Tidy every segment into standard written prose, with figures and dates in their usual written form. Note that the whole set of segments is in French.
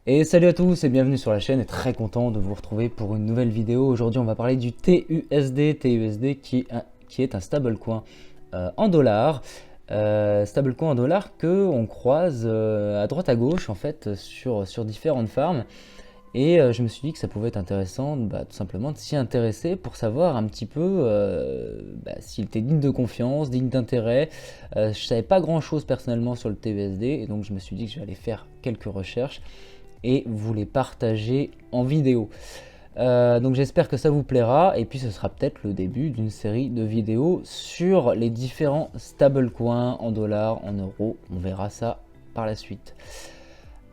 Et salut à tous et bienvenue sur la chaîne, et très content de vous retrouver pour une nouvelle vidéo. Aujourd'hui on va parler du TUSD qui est un stablecoin en dollars. Stablecoin en dollars que on croise à droite à gauche en fait sur différentes farms. Et je me suis dit que ça pouvait être intéressant tout simplement de s'y intéresser pour savoir un petit peu s'il était digne de confiance, digne d'intérêt. Je savais pas grand chose personnellement sur le TUSD et donc je me suis dit que j'allais faire quelques recherches et vous les partager en vidéo. Donc j'espère que ça vous plaira et puis ce sera peut-être le début d'une série de vidéos sur les différents stablecoins en dollars, en euros. On verra ça par la suite.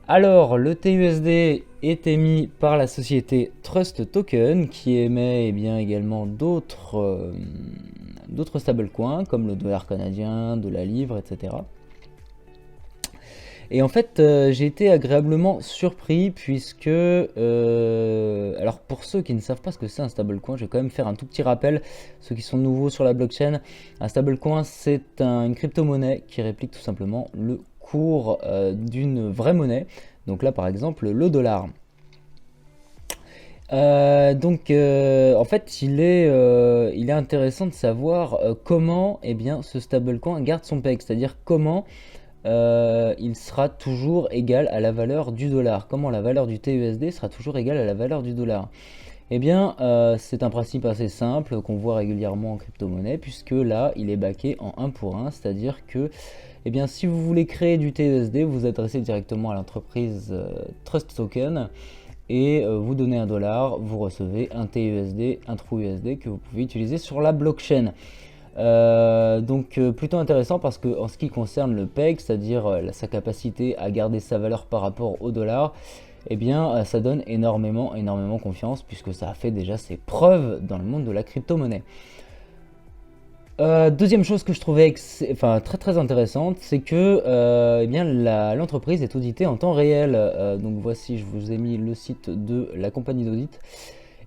Alors, le TUSD est émis par la société Trust Token qui émet également d'autres stablecoins comme le dollar canadien, de la livre, etc. Et en fait, j'ai été agréablement surpris puisque, alors pour ceux qui ne savent pas ce que c'est un stablecoin, je vais quand même faire un tout petit rappel, ceux qui sont nouveaux sur la blockchain. Un stablecoin, c'est une crypto-monnaie qui réplique tout simplement le cours d'une vraie monnaie. Donc là, par exemple, le dollar. En fait, il est intéressant de savoir comment ce stablecoin garde son peg, c'est-à-dire comment il sera toujours égal à la valeur du dollar. Comment la valeur du TUSD sera toujours égale à la valeur du dollar? C'est un principe assez simple qu'on voit régulièrement en crypto-monnaie, puisque là, il est backé en 1 pour 1, c'est-à-dire que si vous voulez créer du TUSD, vous vous adressez directement à l'entreprise Trust Token et vous donnez un dollar, vous recevez un TUSD, un TrueUSD que vous pouvez utiliser sur la blockchain. Plutôt intéressant parce que en ce qui concerne le PEG, c'est-à-dire sa capacité à garder sa valeur par rapport au dollar, ça donne énormément confiance puisque ça a fait déjà ses preuves dans le monde de la crypto-monnaie. Deuxième chose que je trouvais très intéressante, c'est que l'entreprise est auditée en temps réel. Donc voici, je vous ai mis le site de la compagnie d'audit.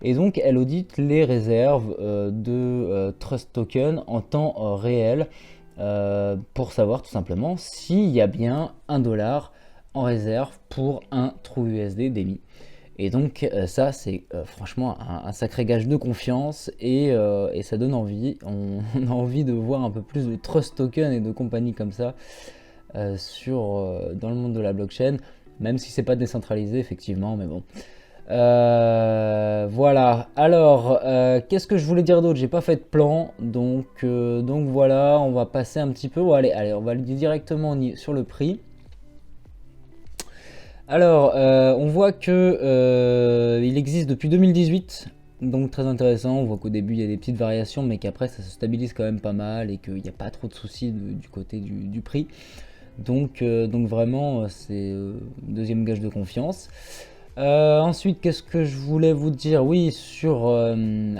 Et donc elle audite les réserves de Trust Token en temps réel pour savoir tout simplement s'il y a bien un dollar en réserve pour un TrueUSD d'émis. Et donc ça c'est franchement un sacré gage de confiance et ça donne envie, on a envie de voir un peu plus de Trust Token et de compagnies comme ça dans le monde de la blockchain, même si c'est pas décentralisé effectivement, mais bon. Voilà, alors qu'est-ce que je voulais dire d'autre? J'ai pas fait de plan, donc voilà, on va passer un petit peu, allez, on va aller directement sur le prix. Alors, on voit que il existe depuis 2018, donc très intéressant. On voit qu'au début il y a des petites variations, mais qu'après ça se stabilise quand même pas mal et qu'il n'y a pas trop de soucis du côté du prix. Donc vraiment, c'est deuxième gage de confiance. Ensuite, qu'est-ce que je voulais vous dire? Oui, sur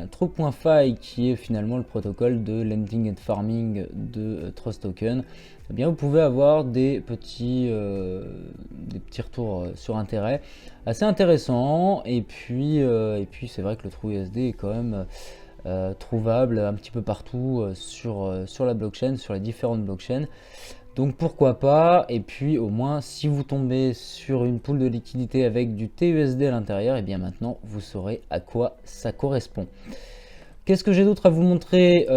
True.fi, qui est finalement le protocole de lending and farming de Trust Token, vous pouvez avoir des petits retours sur intérêt assez intéressants. Et puis c'est vrai que le TrueUSD est quand même trouvable un petit peu partout sur la blockchain, sur les différentes blockchains. Donc pourquoi pas, et puis au moins si vous tombez sur une pool de liquidité avec du TUSD à l'intérieur, maintenant vous saurez à quoi ça correspond. Qu'est-ce que j'ai d'autre à vous montrer?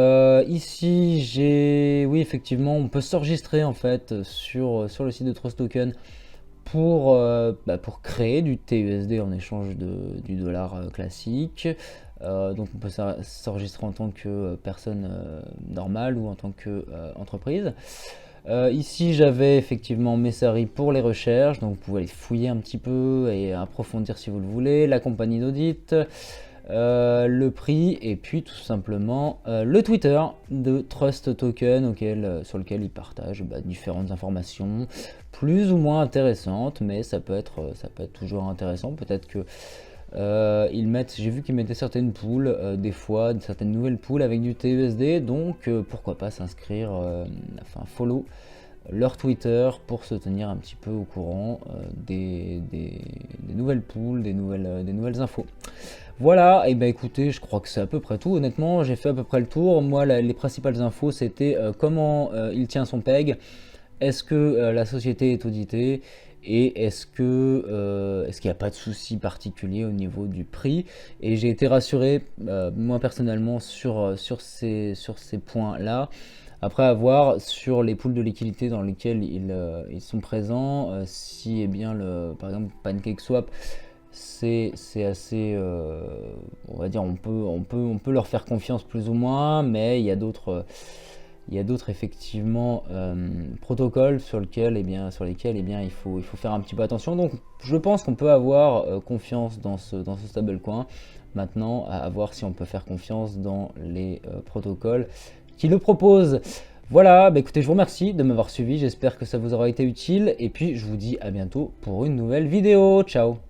Ici oui effectivement on peut s'enregistrer en fait sur le site de Trust Token pour créer du TUSD en échange du dollar classique. Donc on peut s'enregistrer en tant que personne normale ou en tant qu'entreprise. Ici j'avais effectivement Messari pour les recherches, donc vous pouvez aller fouiller un petit peu et approfondir si vous le voulez, la compagnie d'audit, le prix et puis tout simplement le Twitter de Trust Token sur lequel ils partagent différentes informations plus ou moins intéressantes, mais ça peut être toujours intéressant. Peut-être que j'ai vu qu'ils mettaient certaines poules, des fois certaines nouvelles poules avec du TUSD, donc pourquoi pas s'inscrire, follow leur Twitter pour se tenir un petit peu au courant des nouvelles poules, des nouvelles infos. Voilà, et écoutez, je crois que c'est à peu près tout. Honnêtement, j'ai fait à peu près le tour. Moi, les principales infos, c'était comment il tient son PEG, est-ce que la société est auditée, et est-ce qu'il n'y a pas de souci particulier au niveau du prix. Et j'ai été rassuré, moi personnellement, sur ces points-là. Après avoir sur les pools de liquidité dans lesquels ils sont présents, si bien par exemple PancakeSwap, c'est assez, on va dire, on peut leur faire confiance plus ou moins, mais il y a d'autres effectivement protocoles sur lesquels il faut faire un petit peu attention. Donc je pense qu'on peut avoir confiance dans ce stablecoin. Maintenant, à voir si on peut faire confiance dans les protocoles qui le proposent. Voilà, bah écoutez, je vous remercie de m'avoir suivi, j'espère que ça vous aura été utile, et puis je vous dis à bientôt pour une nouvelle vidéo. Ciao!